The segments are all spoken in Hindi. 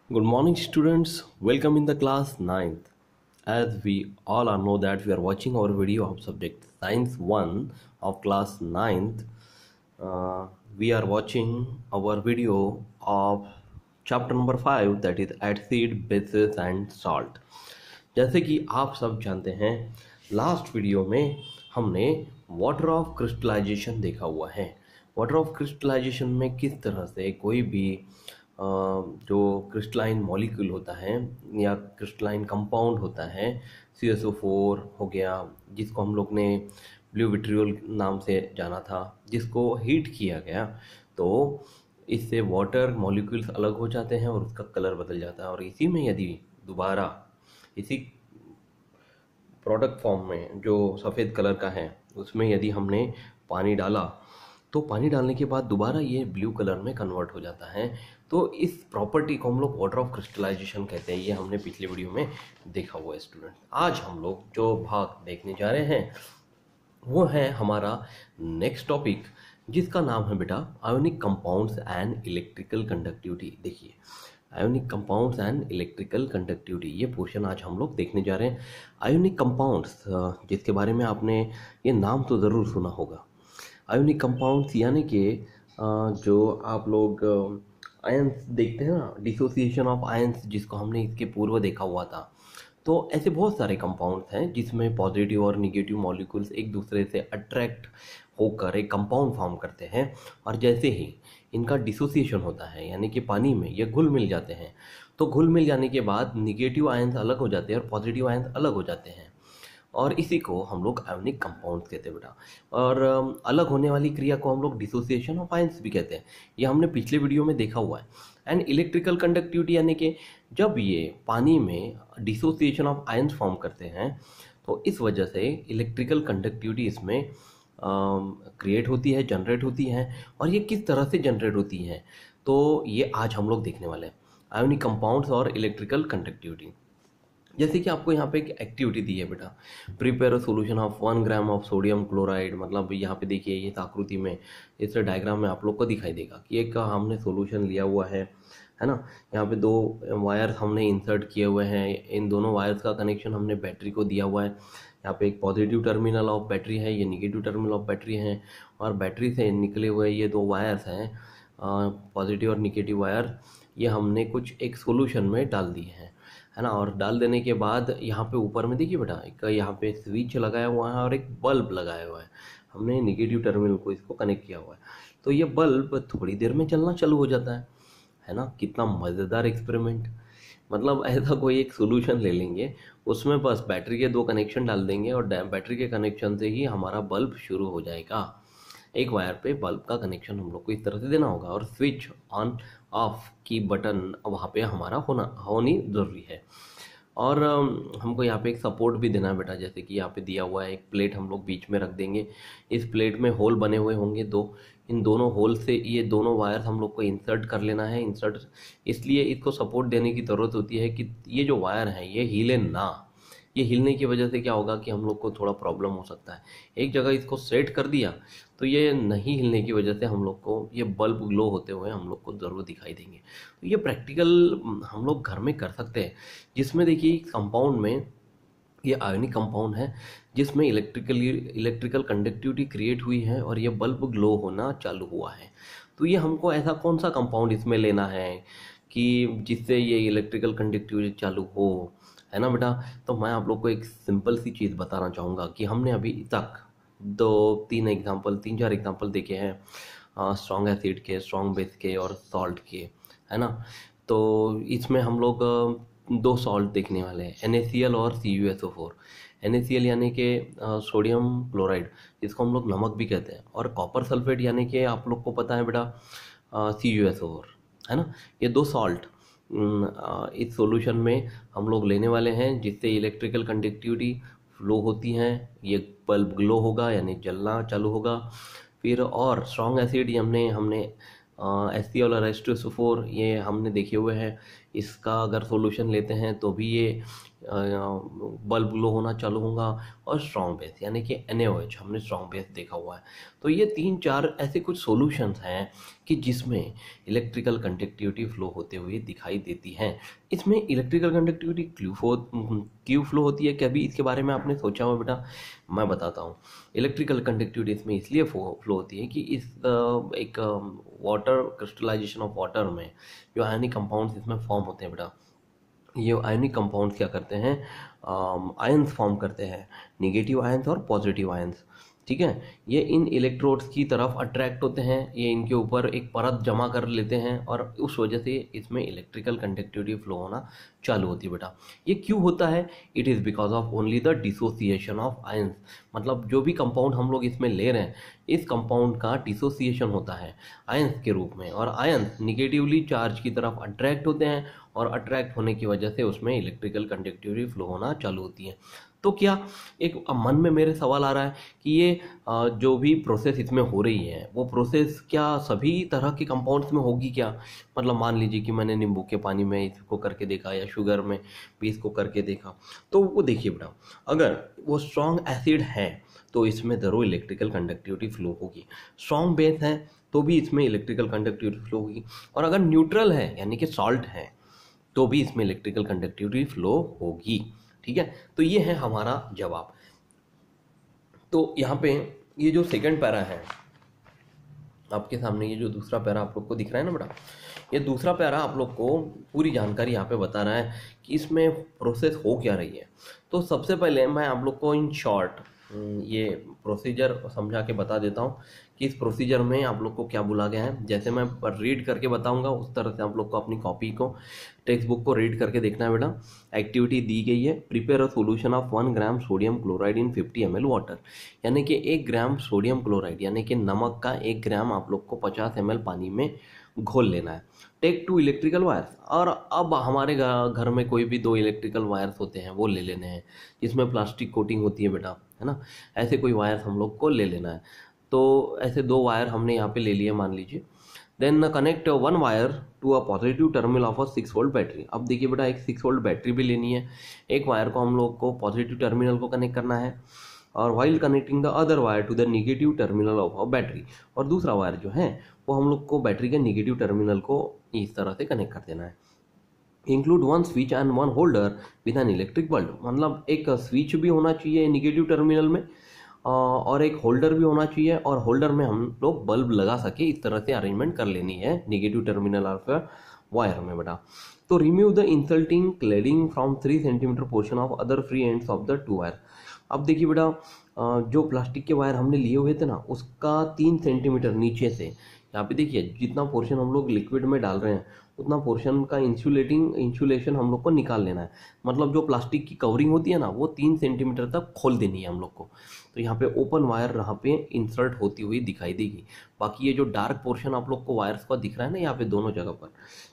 Good morning, students. Welcome in the class ninth. As we all are know that we are watching our video of subject Science 1 of class ninth. We are watching our video of chapter number 5 that is acid, bases and salt. जैसे कि आप सब जानते हैं लास्ट वीडियो में हमने वाटर ऑफ क्रिस्टलाइजेशन देखा हुआ है। वाटर ऑफ क्रिस्टलाइजेशन में किस तरह से कोई भी जो क्रिस्टलाइन मॉलिक्यूल होता है या क्रिस्टलाइन कंपाउंड होता है CSO4 हो गया, जिसको हम लोग ने ब्लू विट्रियोल नाम से जाना था, जिसको हीट किया गया तो इससे वाटर मॉलिक्यूल्स अलग हो जाते हैं और उसका कलर बदल जाता है। और इसी में यदि दोबारा इसी प्रोडक्ट फॉर्म में जो सफ़ेद कलर का है उसमें यदि हमने पानी डाला तो पानी डालने के बाद दोबारा ये ब्लू कलर में कन्वर्ट हो जाता है। तो इस प्रॉपर्टी को हम लोग वाटर ऑफ क्रिस्टलाइजेशन कहते हैं। ये हमने पिछले वीडियो में देखा हुआ है स्टूडेंट। आज हम लोग जो भाग देखने जा रहे हैं वो है हमारा नेक्स्ट टॉपिक, जिसका नाम है बेटा ionic compounds and electrical conductivity. देखिए, ionic compounds and electrical conductivity, ये पोर्शन आज हम लोग देखने जा रहे हैं। आयोनिक कंपाउंड्स, जिसके बारे में आपने ये नाम तो ज़रूर सुना होगा। आयोनिक कंपाउंड्स यानी कि जो आप लोग आयंस देखते हैं ना, डिसोसिएशन ऑफ आयंस, जिसको हमने इसके पूर्व देखा हुआ था। तो ऐसे बहुत सारे कंपाउंड्स हैं जिसमें पॉजिटिव और निगेटिव मॉलिक्यूल्स एक दूसरे से अट्रैक्ट होकर एक कंपाउंड फॉर्म करते हैं, और जैसे ही इनका डिसोसिएशन होता है यानी कि पानी में ये घुल मिल जाते हैं, तो घुल मिल जाने के बाद निगेटिव आयंस अलग हो जाते हैं और पॉजिटिव आयंस अलग हो जाते हैं, और इसी को हम लोग आयोनिक कंपाउंड्स कहते हैं बेटा। और अलग होने वाली क्रिया को हम लोग डिसोसिएशन ऑफ आयंस भी कहते हैं। ये हमने पिछले वीडियो में देखा हुआ है। एंड इलेक्ट्रिकल कंडक्टिविटी यानी कि जब ये पानी में डिसोसिएशन ऑफ आयंस फॉर्म करते हैं तो इस वजह से इलेक्ट्रिकल कंडक्टिविटी इसमें क्रिएट होती है, जनरेट होती है। और ये किस तरह से जनरेट होती है तो ये आज हम लोग देखने वाले हैं, आयोनिक कंपाउंड्स और इलेक्ट्रिकल कंडक्टिविटी। जैसे कि आपको यहाँ पे एक एक्टिविटी दी है बेटा, prepare a solution of 1 gram of sodium chloride. मतलब यहाँ पे देखिए, ये आकृति में, इस डायग्राम में आप लोग को दिखाई देगा कि एक हमने सॉल्यूशन लिया हुआ है ना। यहाँ पे दो वायर्स हमने इंसर्ट किए हुए हैं। इन दोनों वायर्स का कनेक्शन हमने बैटरी को दिया हुआ है। यहाँ पे एक पॉजिटिव टर्मिनल ऑफ बैटरी है, ये निगेटिव टर्मिनल ऑफ बैटरी है, और बैटरी से निकले हुए ये दो वायर्स हैं, पॉजिटिव और निगेटिव वायर, ये हमने कुछ एक सॉल्यूशन में डाल दिए हैं, है ना। और डाल देने के बाद यहाँ पे ऊपर में देखिए बेटा, एक यहाँ पे स्विच लगाया हुआ है और एक बल्ब लगाया हुआ है। हमने निगेटिव टर्मिनल को इसको कनेक्ट किया हुआ है, तो ये बल्ब थोड़ी देर में चलना चालू हो जाता है ना। कितना मज़ेदार एक्सपेरिमेंट। मतलब ऐसा कोई एक सोल्यूशन ले लेंगे, उसमें बस बैटरी के दो कनेक्शन डाल देंगे और बैटरी के कनेक्शन से ही हमारा बल्ब शुरू हो जाएगा। एक वायर पे बल्ब का कनेक्शन हम लोग को इस तरह से देना होगा, और स्विच ऑन ऑफ की बटन वहाँ पे हमारा होनी ज़रूरी है। और हमको यहाँ पे एक सपोर्ट भी देना है बेटा, जैसे कि यहाँ पे दिया हुआ है एक प्लेट हम लोग बीच में रख देंगे। इस प्लेट में होल बने हुए होंगे दो, इन दोनों होल से ये दोनों वायर हम लोग को इंसर्ट कर लेना है। इंसर्ट इसलिए इसको सपोर्ट देने की ज़रूरत होती है कि ये जो वायर हैं ये हिले ना। ये हिलने की वजह से क्या होगा कि हम लोग को थोड़ा प्रॉब्लम हो सकता है। एक जगह इसको सेट कर दिया तो ये नहीं हिलने की वजह से हम लोग को ये बल्ब ग्लो होते हुए हम लोग को ज़रूर दिखाई देंगे। तो ये प्रैक्टिकल हम लोग घर में कर सकते हैं, जिसमें देखिए कंपाउंड में ये आयोनिक कंपाउंड है जिसमें इलेक्ट्रिकल कंडक्टिविटी क्रिएट हुई है और ये बल्ब ग्लो होना चालू हुआ है। तो ये हमको ऐसा कौन सा कंपाउंड इसमें लेना है कि जिससे ये इलेक्ट्रिकल कंडक्टिविटी चालू हो, है ना बेटा। तो मैं आप लोग को एक सिंपल सी चीज़ बताना चाहूँगा कि हमने अभी तक तीन चार एग्जांपल देखे हैं स्ट्रॉन्ग एसिड के, स्ट्रॉन्ग बेस के और सॉल्ट के, है ना। तो इसमें हम लोग दो सॉल्ट देखने वाले हैं, NaCl और CuSO4। NaCl यानी कि सोडियम क्लोराइड, जिसको हम लोग नमक भी कहते हैं, और कॉपर सल्फेट यानी कि आप लोग को पता है बेटा CuSO4, है ना। ये दो सॉल्ट इस सॉल्यूशन में हम लोग लेने वाले हैं, जिससे इलेक्ट्रिकल कंडक्टिविटी फ्लो होती हैं, ये बल्ब ग्लो होगा यानी जलना चालू होगा। फिर और स्ट्रॉन्ग एसिड हमने HCl और H2SO4 ये हमने देखे हुए हैं। इसका अगर सॉल्यूशन लेते हैं तो भी ये बल्ब ग्लो होना चालू होगा। और स्ट्रॉन्ग बेस यानी कि NaOH हमने स्ट्रॉन्ग बेस देखा हुआ है। तो ये तीन चार ऐसे कुछ सॉल्यूशंस हैं कि जिसमें इलेक्ट्रिकल कंडक्टिविटी फ्लो होते हुए दिखाई देती है। इसमें इलेक्ट्रिकल कंडक्टिविटी क्यों फ्लो होती है, कभी इसके बारे में आपने सोचा हो बेटा? मैं बताता हूँ। इलेक्ट्रिकल कंडक्टिविटी इसमें इसलिए फ्लो होती है कि इस एक वाटर क्रिस्टलाइजेशन ऑफ वाटर में जो आयनिक कंपाउंड्स इसमें फॉर्म होते हैं बेटा, ये आयनिक कंपाउंड्स क्या करते हैं, आयंस फॉर्म करते हैं, नेगेटिव आयंस और पॉजिटिव आयंस। ठीक है, ये इन इलेक्ट्रोड्स की तरफ अट्रैक्ट होते हैं, ये इनके ऊपर एक परत जमा कर लेते हैं और उस वजह से इसमें इलेक्ट्रिकल कंडक्टिविटी फ्लो होना चालू होती है बेटा। ये क्यों होता है? It is because of only the dissociation of ions. मतलब जो भी कंपाउंड हम लोग इसमें ले रहे हैं, इस कंपाउंड का डिसोसिएशन होता है आयंस के रूप में, और आयंस निगेटिवली चार्ज की तरफ अट्रैक्ट होते हैं और अट्रैक्ट होने की वजह से उसमें इलेक्ट्रिकल कंडक्टिविटी फ्लो होना चालू होती है। तो क्या एक मन में मेरे सवाल आ रहा है कि ये जो भी प्रोसेस इसमें हो रही है वो प्रोसेस क्या सभी तरह के कंपाउंड्स में होगी क्या? मतलब मान लीजिए कि मैंने नींबू के पानी में इसको करके देखा या शुगर में भी इसको करके देखा, तो वो देखिए बेटा, अगर वो स्ट्रॉन्ग एसिड है तो इसमें ज़रूर इलेक्ट्रिकल कंडक्टिविटी फ्लो होगी, स्ट्रॉन्ग बेस है तो भी इसमें इलेक्ट्रिकल कंडक्टिविटी फ्लो होगी, और अगर न्यूट्रल है यानी कि सॉल्ट है तो भी इसमें इलेक्ट्रिकल कंडक्टिविटी फ्लो होगी। ठीक है, तो ये है हमारा जवाब। तो यहाँ पे ये जो सेकंड पैरा है आपके सामने, ये जो दूसरा पैरा आप लोग को दिख रहा है ना बेटा, ये दूसरा पैरा आप लोग को पूरी जानकारी यहाँ पे बता रहा है कि इसमें प्रोसेस हो क्या रही है। तो सबसे पहले मैं आप लोग को इन शॉर्ट ये प्रोसीजर समझा के बता देता हूँ कि इस प्रोसीजर में आप लोग को क्या बोला गया है। जैसे मैं रीड करके बताऊंगा उस तरह से आप लोग को अपनी कॉपी को, टेक्स्ट बुक को रीड करके देखना है बेटा। एक्टिविटी दी गई है, prepare a solution of 1 gram sodium chloride in 50 ml water, यानी कि 1 ग्राम सोडियम क्लोराइड यानी कि नमक का 1 ग्राम आप लोग को 50 ml पानी में घोल लेना है। टेक 2 इलेक्ट्रिकल वायर्स, और अब हमारे घर में कोई भी 2 इलेक्ट्रिकल वायर्स होते हैं वो ले लेने हैं, जिसमें प्लास्टिक कोटिंग होती है बेटा, है ना। ऐसे कोई वायर्स हम लोग को ले लेना है। तो ऐसे 2 वायर हमने यहाँ पे ले लिए मान लीजिए। Then connect 1 wire to a positive terminal of a 6 volt battery. अब देखिए बेटा, एक 6 वोल्ट बैटरी भी लेनी है, एक वायर को हम लोग को पॉजिटिव टर्मिनल को कनेक्ट करना है, और while connecting the other wire to the negative terminal of a battery, और दूसरा वायर जो है वो हम लोग को बैटरी के नेगेटिव टर्मिनल को इस तरह से कनेक्ट कर देना है। Include 1 switch and 1 holder with an electric bulb, मतलब एक स्विच भी होना चाहिए नेगेटिव टर्मिनल में और एक होल्डर भी होना चाहिए, और होल्डर में हम लोग बल्ब लगा सके, इस तरह से अरेंजमेंट कर लेनी है नेगेटिव टर्मिनल ऑफ वायर में बेटा। तो remove the insulting cladding from 3 centimetre portion of other free ends of the 2 wire. अब देखिए बेटा, जो प्लास्टिक के वायर हमने लिए हुए थे ना, उसका 3 सेंटीमीटर नीचे से, यहाँ पे देखिए जितना पोर्शन हम लोग लिक्विड में डाल रहे हैं उतना पोर्शन का इंसुलेशन हम लोग को निकाल लेना है। मतलब जो प्लास्टिक की कवरिंग होती है ना, वो 3 सेंटीमीटर तक खोल देनी है हम लोग को। तो यहाँ पे ओपन वायर यहाँ पे इंसर्ट होती हुई दिखाई देगी। बाकी ये जो डार्क पोर्शन आप लोग को वायर्स का दिख रहा है ना यहाँ पे दोनों जगह पर,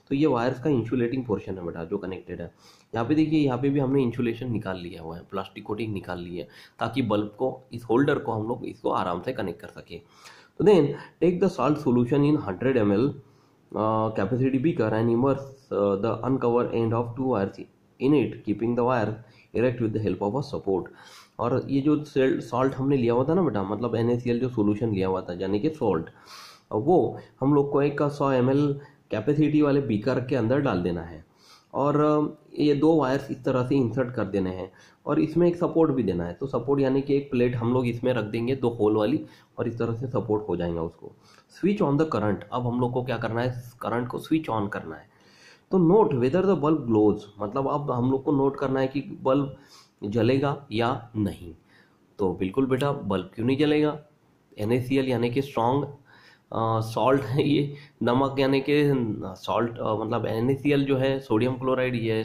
तो ये वायर्स का इंसुलेटिंग पोर्शन है बेटा जो कनेक्टेड है। यहाँ पे देखिए, यहाँ पे भी हमने इंसुलेशन निकाल लिया हुआ है, प्लास्टिक कोटिंग निकाल ली है, ताकि बल्ब को, इस होल्डर को हम लोग इसको आराम से कनेक्ट कर सके। तो then take the salt solution in 100 ml capacity beaker and immerse the uncovered end of 2 wires in it, keeping the wire erect with the help of a support। और ये जो सॉल्ट हमने लिया हुआ था ना बेटा, मतलब NaCl जो सोल्यूशन लिया हुआ था यानी कि सॉल्ट, वो हम लोग को एक 100 ml कैपेसिटी वाले बीकर के अंदर डाल देना है, और ये 2 वायर्स इस तरह से इंसर्ट कर देने हैं, और इसमें एक सपोर्ट भी देना है। तो सपोर्ट यानी कि एक प्लेट हम लोग इसमें रख देंगे 2 होल वाली, और इस तरह से सपोर्ट हो जाएगा उसको। स्विच ऑन द करंट, अब हम लोग को क्या करना है, करंट को स्विच ऑन करना है। तो note whether the bulb glows, मतलब अब हम लोग को नोट करना है कि बल्ब जलेगा या नहीं। तो बिल्कुल बेटा, बल्ब क्यों नहीं जलेगा, NaCl यानी कि स्ट्रॉन्ग सॉल्ट है, ये नमक यानी कि सॉल्ट, मतलब NaCl जो है सोडियम क्लोराइड, ये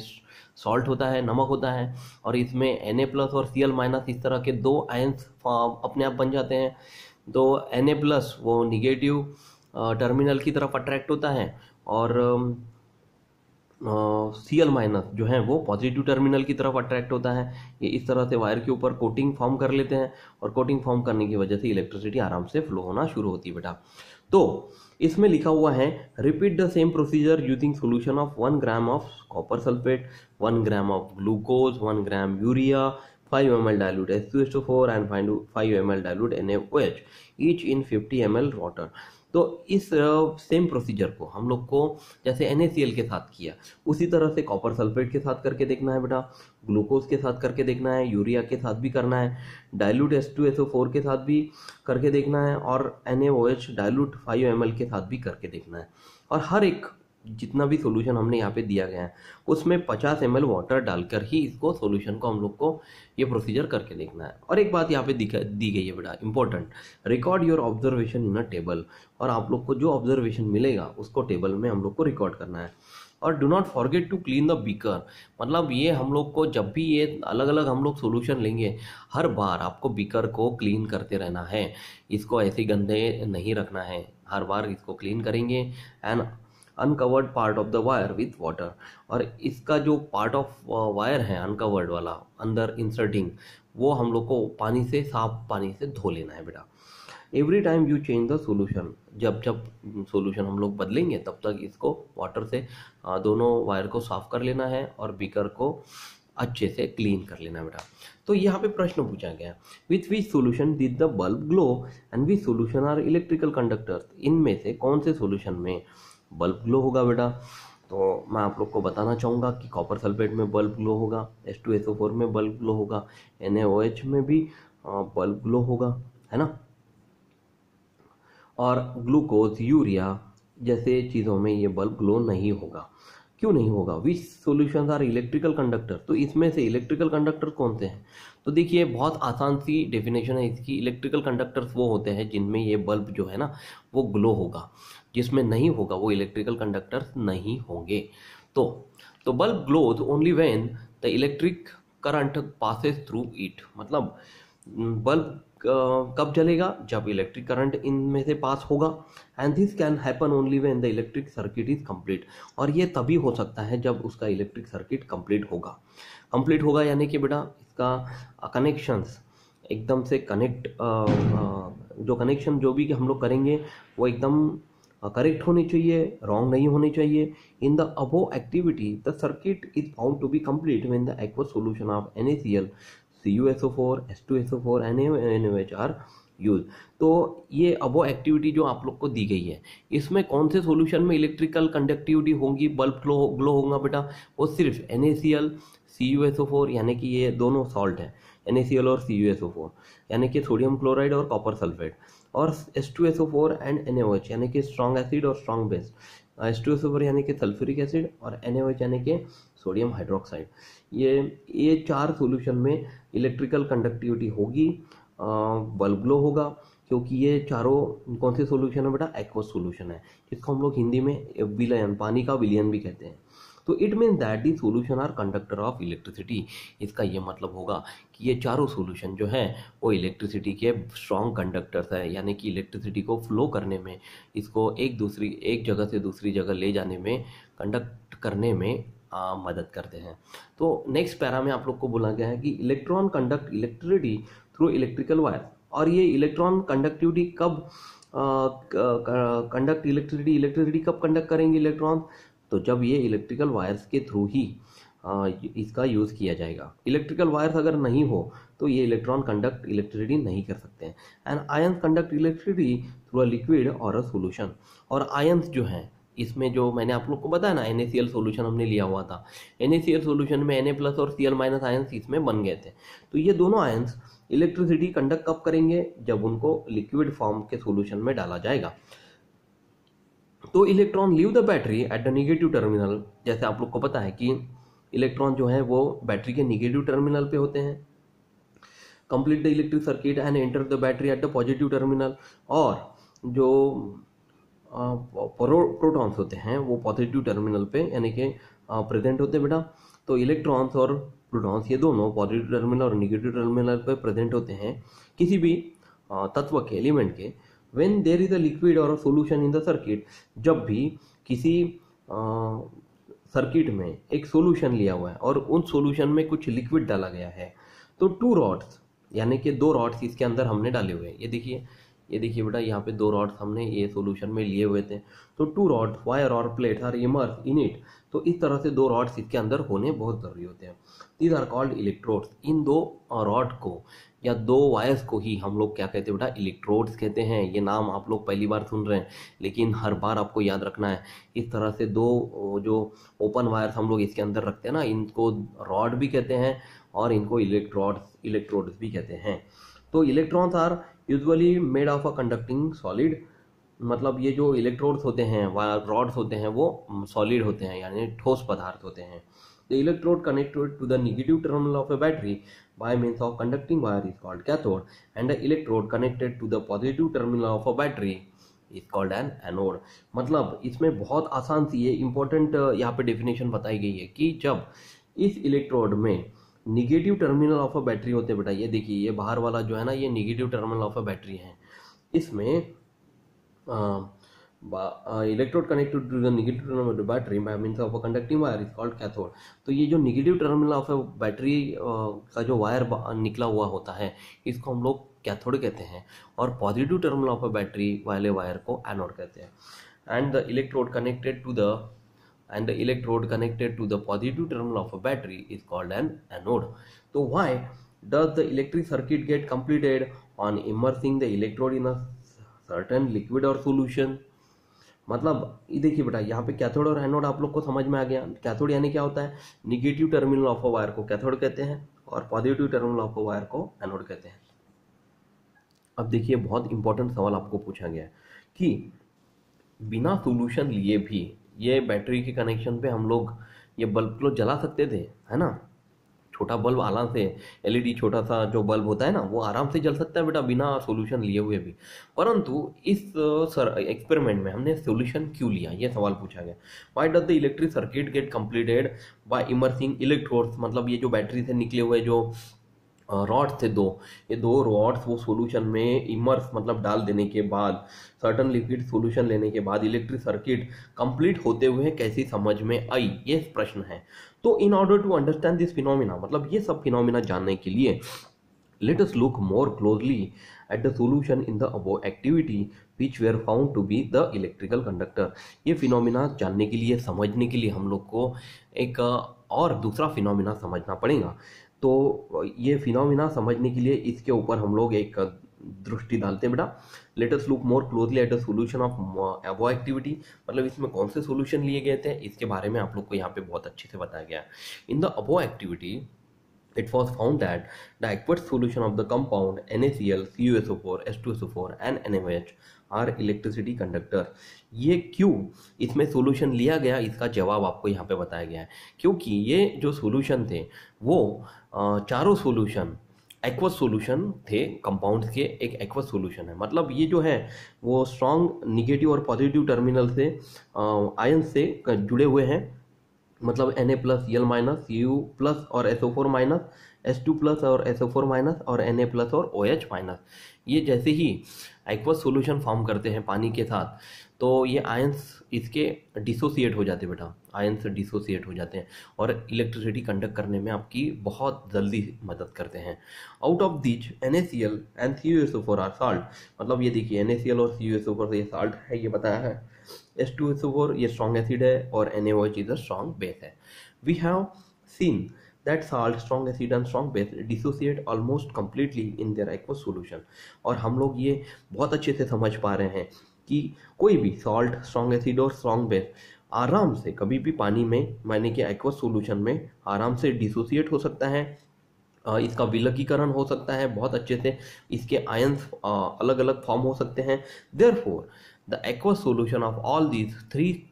सॉल्ट होता है, नमक होता है, और इसमें Na+ और Cl- इस तरह के 2 आयंस अपने आप बन जाते हैं। तो Na+ वो निगेटिव टर्मिनल की तरफ अट्रैक्ट होता है, और Cl- जो है वो पॉजिटिव टर्मिनल की तरफ अट्रैक्ट होता है। ये इस तरह से वायर के ऊपर कोटिंग फॉर्म कर लेते हैं, और कोटिंग फॉर्म करने की वजह से इलेक्ट्रिसिटी आराम से फ्लो होना शुरू होती है बेटा। तो इसमें लिखा हुआ है, repeat the same procedure using solution of 1 gram of copper sulphate, 1 gram of glucose, 1 gram urea, 5 ml dilute H2SO4 and 5 ml dilute NaOH, each in 50 ml water। तो इस सेम प्रोसीजर को हम लोग को जैसे NaCl के साथ किया, उसी तरह से कॉपर सल्फेट के साथ करके देखना है बेटा, ग्लूकोज के साथ करके देखना है, यूरिया के साथ भी करना है, डाइल्यूट H2SO4 के साथ भी करके देखना है, और NaOH डाइल्यूट 5 ml के साथ भी करके देखना है। और हर एक जितना भी सॉल्यूशन हमने यहाँ पे दिया गया है उसमें 50 ml वाटर डालकर ही इसको सॉल्यूशन को हम लोग को ये प्रोसीजर करके देखना है। और एक बात यहाँ पे दी गई है बेटा important, record your observation in a table, और आप लोग को जो ऑब्जर्वेशन मिलेगा उसको टेबल में हम लोग को रिकॉर्ड करना है। और do not forget to clean the beaker, मतलब ये हम लोग को जब भी ये अलग अलग हम लोग सॉल्यूशन लेंगे हर बार आपको बीकर को क्लीन करते रहना है, इसको ऐसे गंदे नहीं रखना है, हर बार इसको क्लीन करेंगे। And uncovered part of the wire with water, और इसका जो पार्ट ऑफ वायर है अनकवर्ड वाला अंदर इंसर्टिंग, वो हम लोग को पानी से, साफ पानी से धो लेना है बेटा। Every time you change the solution, जब जब सॉल्यूशन हम लोग बदलेंगे तब तक इसको वाटर से दोनों वायर को साफ कर लेना है और बीकर को अच्छे से क्लीन कर लेना बेटा। तो यहाँ पे प्रश्न पूछा गया, with which solution did the bulb glow and which solution are electrical conductors, इनमें से कौन से सॉल्यूशन में बल्ब ग्लो होगा बेटा। तो मैं आप लोग को बताना चाहूँगा कि कॉपर सल्फेट में बल्ब ग्लो होगा, H2SO4 में बल्ब ग्लो होगा, NaOH में भी बल्ब ग्लो होगा, है ना। और ग्लूकोज, यूरिया जैसे चीज़ों में ये बल्ब ग्लो नहीं होगा। क्यों नहीं होगा? विच सॉल्यूशंस आर इलेक्ट्रिकल कंडक्टर, तो इसमें से इलेक्ट्रिकल कंडक्टर कौन से हैं? तो देखिए बहुत आसान सी डेफिनेशन है इसकी, इलेक्ट्रिकल कंडक्टर्स वो होते हैं जिनमें ये बल्ब जो है ना वो ग्लो होगा, जिसमें नहीं होगा वो इलेक्ट्रिकल कंडक्टर्स नहीं होंगे। तो bulb glows only when the electric current passes through it, मतलब बल्ब कब जलेगा? जब इलेक्ट्रिक करंट इनमें से पास होगा। And this can happen only when the electric circuit is complete, और ये तभी हो सकता है जब उसका इलेक्ट्रिक सर्किट कंप्लीट होगा यानी कि बेटा इसका कनेक्शंस एकदम से कनेक्ट, जो कनेक्शन जो भी हम लोग करेंगे वो एकदम करेक्ट होनी चाहिए, रॉन्ग नहीं होनी चाहिए। In the above activity the circuit is found to be complete when the aqueous solution of NaCl, CuSO4, H2SO4, NaOH are use. तो ये अबो एक्टिविटी जो आप लोग को दी गई है, इसमें कौन से सॉल्यूशन में इलेक्ट्रिकल कंडक्टिविटी होगी, बल्ब ग्लो होगा बेटा? वो सिर्फ NaCl, CuSO4 यानी कि ये दोनों सॉल्ट है, NaCl और CuSO4 यानी कि सोडियम क्लोराइड और कॉपर सल्फेट, और H2SO4 एंड NaOH यानी कि स्ट्रॉन्ग एसिड और स्ट्रॉन्ग बेस, H2SO4 यानी कि सल्फ्यूरिक एसिड और NaOH यानी कि सोडियम हाइड्रोक्साइड। ये चार सॉल्यूशन में इलेक्ट्रिकल कंडक्टिविटी होगी, बल्ब ग्लो होगा, क्योंकि ये चारों कौन से सॉल्यूशन है बेटा? एक्वस सॉल्यूशन है, जिसको हम लोग हिंदी में विलयन, पानी का विलयन भी कहते हैं। तो it mean that the solution are conductor of electricity, इसका ये मतलब होगा कि ये चारों सॉल्यूशन जो है वो इलेक्ट्रिसिटी के स्ट्रॉन्ग कंडक्टर्स है, यानी कि इलेक्ट्रिसिटी को फ्लो करने में, इसको एक जगह से दूसरी जगह ले जाने में, कंडक्ट करने में मदद करते हैं। तो नेक्स्ट पैरा में आप लोग को बोला गया है कि electron conduct electricity through electrical wire, और ये इलेक्ट्रॉन कंडक्टिविटी कब कंडक्ट इलेक्ट्रिसिटी कब कंडक्ट करेंगे इलेक्ट्रॉन? तो जब ये इलेक्ट्रिकल वायर्स के थ्रू ही इसका यूज़ किया जाएगा। इलेक्ट्रिकल वायर्स अगर नहीं हो तो ये इलेक्ट्रॉन कंडक्ट इलेक्ट्रिसिटी नहीं कर सकते हैं। And ions conduct electricity through a liquid or a solution, और आयंस जो हैं इसमें जो मैंने आप लोग को बताया ना, NaCl सॉल्यूशन हमने लिया हुआ था, NaCl सॉल्यूशन में Na+ और Cl- आयंस इसमें बन गए थे। तो ये दोनों आयंस इलेक्ट्रिसिटी कंडक्ट कब करेंगे? जब उनको लिक्विड फॉर्म के सॉल्यूशन में डाला जाएगा। तो electron leave the battery at the negative terminal, जैसे आप लोग को पता है कि इलेक्ट्रॉन जो है वो बैटरी के नेगेटिव टर्मिनल पे होते हैं। Complete the electric circuit and enter the battery at the positive terminal, और जो प्रोटॉन्स होते हैं वो पॉजिटिव टर्मिनल पे यानी कि प्रेजेंट होते हैं बेटा। तो इलेक्ट्रॉन्स और प्रोटॉन्स ये दोनों पॉजिटिव टर्मिनल और नेगेटिव टर्मिनल पे प्रेजेंट होते हैं किसी भी तत्व के, एलिमेंट के। When there is a liquid or a solution in the circuit, जब भी किसी सर्किट में एक सॉल्यूशन लिया हुआ है और उन सॉल्यूशन में कुछ लिक्विड डाला गया है, तो 2 रॉड्स यानी कि 2 रॉड्स इसके अंदर हमने डाले हुए हैं। ये देखिए ये देखिए बेटा, यहाँ पे 2 रॉड्स हमने ये सॉल्यूशन में लिए हुए थे, तो 2 रॉड्स वायर और plates are immerse in it. तो इस तरह से 2 रॉड्स इसके अंदर होने बहुत ज़रूरी होते हैं। These are called electrodes. इन 2 रॉड को या 2 वायर्स को ही हम लोग क्या कहते हैं बेटा, इलेक्ट्रोड्स कहते हैं। ये नाम आप लोग पहली बार सुन रहे हैं, लेकिन हर बार आपको याद रखना है। इस तरह से 2 जो ओपन वायर्स हम लोग इसके अंदर रखते हैं ना, इनको रॉड भी कहते हैं और इनको इलेक्ट्रोड्स भी कहते हैं। तो electrons are usually made of a conducting solid. मतलब ये जो इलेक्ट्रोड्स होते हैं, रॉड्स होते हैं, वो सॉलिड होते हैं, यानी ठोस पदार्थ होते हैं। The electrode connected to the negative terminal of a battery by means of conducting wire is called cathode, and the electrode connected to the positive terminal of a battery is called an anode। मतलब इसमें बहुत आसान सी है, इंपॉर्टेंट यहाँ पे डेफिनेशन बताई गई है कि जब इस इलेक्ट्रोड में negative terminal of a battery होते हैं बेटा, ये देखिए ये बाहर वाला जो है ना, ये negative terminal of a battery है। इसमें electrode connected to the negative terminal of the battery by means of a conducting wire is called cathode. तो ये जो negative terminal of a battery का जो वायर निकला हुआ होता है, इसको हम लोग कैथोड कहते हैं, और positive terminal of a battery वाले वायर को एनोड कहते हैं। And the electrode connected to the positive terminal of a battery is called an anode. तो why does the electric circuit get completed on immersing the electrode in a certain liquid or solution. मतलब ये देखिए बेटा, यहाँ पे कैथोड और एनोड आप लोग को समझ में आ गया। कैथोड यानी क्या होता है, negative terminal of a wire को कैथोड कहते हैं, और positive terminal of a wire को एनोड कहते हैं। अब देखिए, बहुत इंपॉर्टेंट सवाल आपको पूछा गया है कि बिना सोल्यूशन लिए भी ये बैटरी के कनेक्शन पे हम लोग ये बल्ब को जला सकते थे, है ना। छोटा बल्ब आराम से, एलईडी छोटा सा जो बल्ब होता है ना, वो आराम से जल सकता है बेटा बिना सॉल्यूशन लिए हुए भी। परंतु इस एक्सपेरिमेंट में हमने सॉल्यूशन क्यों लिया, ये सवाल पूछा गया। Why does the electric circuit get completed by immersing electrodes. मतलब ये जो बैटरी से निकले हुए जो रॉड्स थे ये 2 रॉड्स वो सॉल्यूशन में इमर्स मतलब डाल देने के बाद, सर्टन लिक्विड सॉल्यूशन लेने के बाद इलेक्ट्रिक सर्किट कंप्लीट होते हुए कैसी समझ में आई, ये प्रश्न है। तो in order to understand this phenomena, मतलब ये सब फिनोमिना जानने के लिए let us look more closely at the solution in the above activity which were found to be the electrical conductor. ये फिनोमिना जानने के लिए, समझने के लिए हम लोग को एक और दूसरा फिनोमिना समझना पड़ेगा। तो ये फिनोमिना समझने के लिए इसके ऊपर हम लोग एक दृष्टि डालते हैं बेटा। Late us look more closely at the solution of above activity. मतलब इसमें कौन से सॉल्यूशन लिए गए थे, इसके बारे में आप लोग को यहाँ पे बहुत अच्छे से बताया गया है। इन the above activity it was found that the aqueous solution of the compound NaCl, CuSO4, H2SO4 and NaOH are electricity conductor। ये क्यों इसमें सॉल्यूशन लिया गया, इसका जवाब आपको यहाँ पे बताया गया है। क्योंकि ये जो सॉल्यूशन थे वो चारों सॉल्यूशन एक्वस सॉल्यूशन थे, कंपाउंड्स के एक एक्वस सॉल्यूशन है। मतलब ये जो है वो स्ट्रॉन्ग निगेटिव और पॉजिटिव टर्मिनल से आयन से जुड़े हुए हैं। मतलब Na plus Cl minus, Cu plus और SO4 माइनस, H2 प्लस और SO4 माइनस, और Na प्लस और OH माइनस। ये जैसे ही एक्वस सॉल्यूशन फॉर्म करते हैं पानी के साथ, तो ये आयंस इसके डिसोसिएट हो जाते हैं बेटा, आयंस डिसोसिएट हो जाते हैं और इलेक्ट्रिसिटी कंडक्ट करने में आपकी बहुत जल्दी मदद करते हैं। Out of which NaCl and CuSO4 are salt. मतलब ये देखिए NaCl और CuSO4 ये साल्ट है, ये बताया है। H2SO4 ये स्ट्रॉन्ग एसिड है और NaOH is a strong base है। We have seen that salt, strong acid and strong base dissociate almost completely in their aqueous solution। और हम लोग ये बहुत अच्छे से समझ पा रहे हैं कि कोई भी सॉल्ट, स्ट्रॉन्ग एसिड और स्ट्रॉन्ग बेस आराम से कभी भी पानी में, माने कि एक्वस सॉल्यूशन में आराम से डिसोसिएट हो सकता है, इसका विलगीकरण हो सकता है बहुत अच्छे से, इसके आयंस अलग अलग फॉर्म हो सकते हैं। Therefore the aqueous solution of all these 3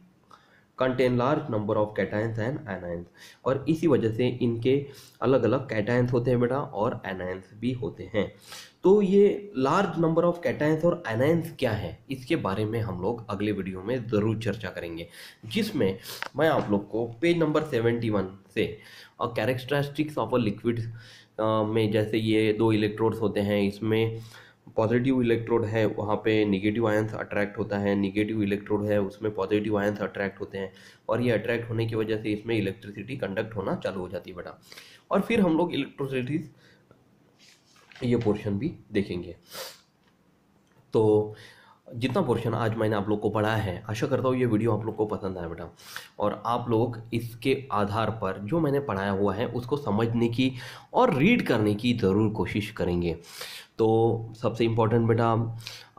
contain large number of cations and anions. और इसी वजह से इनके अलग अलग कैटायंस होते हैं बेटा और एनायंस भी होते हैं। तो ये लार्ज नंबर ऑफ कैटायंस और एनायंस क्या है, इसके बारे में हम लोग अगले वीडियो में ज़रूर चर्चा करेंगे, जिसमें मैं आप लोग को पेज नंबर 71 से कैरेक्टरिस्टिक्स ऑफ अ लिक्विड में, जैसे ये 2 इलेक्ट्रोड्स होते हैं, इसमें पॉजिटिव इलेक्ट्रोड है, वहाँ पे नेगेटिव आयंस अट्रैक्ट होता है, नेगेटिव इलेक्ट्रोड है, उसमें पॉजिटिव आयंस अट्रैक्ट होते हैं, और ये अट्रैक्ट होने की वजह से इसमें इलेक्ट्रिसिटी कंडक्ट होना चालू हो जाती है बेटा। और फिर हम लोग इलेक्ट्रोसिटी ये पोर्शन भी देखेंगे। तो जितना पोर्शन आज मैंने आप लोग को पढ़ाया है, आशा करता हूँ ये वीडियो आप लोग को पसंद आया बेटा, और आप लोग इसके आधार पर जो मैंने पढ़ाया हुआ है उसको समझने की और रीड करने की ज़रूर कोशिश करेंगे। तो सबसे इम्पोर्टेंट बेटा,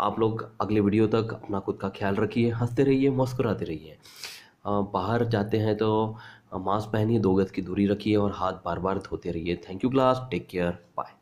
आप लोग अगले वीडियो तक अपना खुद का ख्याल रखिए, हंसते रहिए, मुस्कुराते रहिए। बाहर जाते हैं तो मास्क पहनिए, 2 गज की दूरी रखिए और हाथ बार बार धोते रहिए। Thank you class, take care, bye.